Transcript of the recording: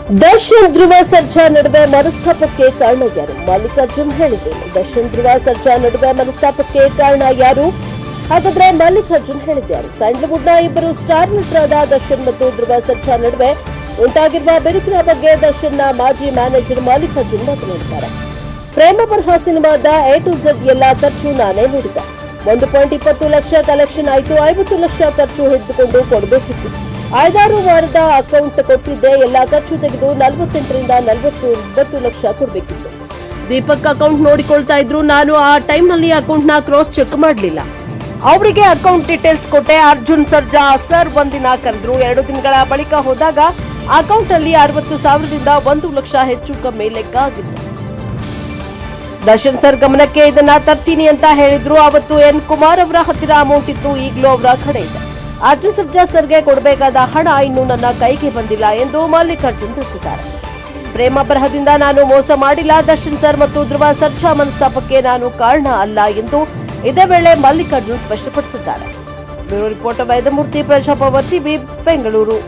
ದರ್ಶನ್ ಧ್ರುವ ಸರ್ಜಾ ನಡುವೆ ಮನಸ್ತಾಪಕ್ಕೆ ಕಾರಣ ಯಾರು? ಮಲ್ಲಿಕಾರ್ಜುನ್ ಹೇಳಿದ್ದೇನೆ. ದರ್ಶನ್ ಧ್ರುವ ಸರ್ಜಾ ನಡುವೆ ಮನಸ್ತಾಪಕ್ಕೆ ಕಾರಣ ಯಾರು? ಹಾಗಾದ್ರೆ ಮಲ್ಲಿಕಾರ್ಜುನ್ ಹೇಳಿದ್ಯಾರು? ಸ್ಯಾಂಡಲ್ವುಡ್ನ ಇಬ್ಬರು ಸ್ಟಾರ್ ನಟರಾದ ದರ್ಶನ್ ಮತ್ತು ಧ್ರುವ ಸರ್ಜಾ ನಡುವೆ ಉಂಟಾಗಿರುವ ಬಿರುಕಿನ ಬಗ್ಗೆ ದರ್ಶನ್ನ ಮಾಜಿ ಮ್ಯಾನೇಜರ್ ಮಲ್ಲಿಕಾರ್ಜುನ್ ಮಾತನಾಡಿದ್ದಾರೆ. ಪ್ರೇಮ ಬರಹ ಸಿನಿಮಾದ A to Z ಎಲ್ಲ ಖರ್ಚು ನಾನೇ ನೋಡಿದೆ. 1.20 ಲಕ್ಷ ಕಲೆಕ್ಷನ್ ಆಯಿತು. 50 ಲಕ್ಷ ಖರ್ಚು ಹಿಡಿದುಕೊಂಡು ಕೊಡಬೇಕಿತ್ತು. 5-6 ವಾರದ ಅಕೌಂಟ್ ಕೊಟ್ಟಿದ್ದೆ. ಎಲ್ಲ ಖರ್ಚು ತೆಗೆದು 48ರಿಂದ 49 ಲಕ್ಷ ಕೊಡಬೇಕಿತ್ತು. ದೀಪಕ್ ಅಕೌಂಟ್ ನೋಡಿಕೊಳ್ತಾ ಇದ್ರು. ನಾನು ಆ ಟೈಮ್ನಲ್ಲಿ ಅಕೌಂಟ್ನ ಕ್ರಾಸ್ ಚೆಕ್ ಮಾಡಲಿಲ್ಲ. ಅವರಿಗೆ ಅಕೌಂಟ್ ಡೀಟೇಲ್ಸ್ ಕೊಟ್ಟೆ. ಅರ್ಜುನ್ ಸರ್ಜಾ ಸರ್ ಒಂದಿನ ಕರೆದ್ರು. 2 ದಿನಗಳ ಬಳಿಕ ಹೋದಾಗ ಅಕೌಂಟ್ ಅಲ್ಲಿ 60,000ದಿಂದ 1 ಲಕ್ಷ ಹೆಚ್ಚು ಕಮ್ಮಿ ಲೆಕ್ಕ ಆಗಿತ್ತು. ದರ್ಶನ್ ಸರ್ ಗಮನಕ್ಕೆ ಇದನ್ನ ತರ್ತೀನಿ ಅಂತ ಹೇಳಿದ್ರು. ಅವತ್ತು ಎನ್ ಕುಮಾರ್ ಅವರ ಹತ್ತಿರ ಅಮೌಂಟ್ ಇತ್ತು. ಈಗಲೂ ಅವರ ಕಡೆ ಇದೆ. ಅರ್ಜುನ್ ಸರ್ಜಾ ಸರ್ಗೆ ಕೊಡಬೇಕಾದ ಹಣ ಇನ್ನೂ ನನ್ನ ಕೈಗೆ ಬಂದಿಲ್ಲ ಎಂದು ಮಲ್ಲಿಕಾರ್ಜುನ್ ತಿಳಿಸಿದ್ದಾರೆ. ಪ್ರೇಮ ಬರಹದಿಂದ ನಾನು ಮೋಸ ಮಾಡಿಲ್ಲ. ದರ್ಶನ್ ಸರ್ ಮತ್ತು ಧ್ರುವ ಸರ್ಜಾ ಮನಸ್ತಾಪಕ್ಕೆ ನಾನು ಕಾರಣ ಅಲ್ಲ ಎಂದು ಇದೇ ವೇಳೆ ಮಲ್ಲಿಕಾರ್ಜುನ್ ಸ್ಪಷ್ಟಪಡಿಸಿದ್ದಾರೆ. Bureau reporter Vedamurthy, Praja Power TV, Bengaluru.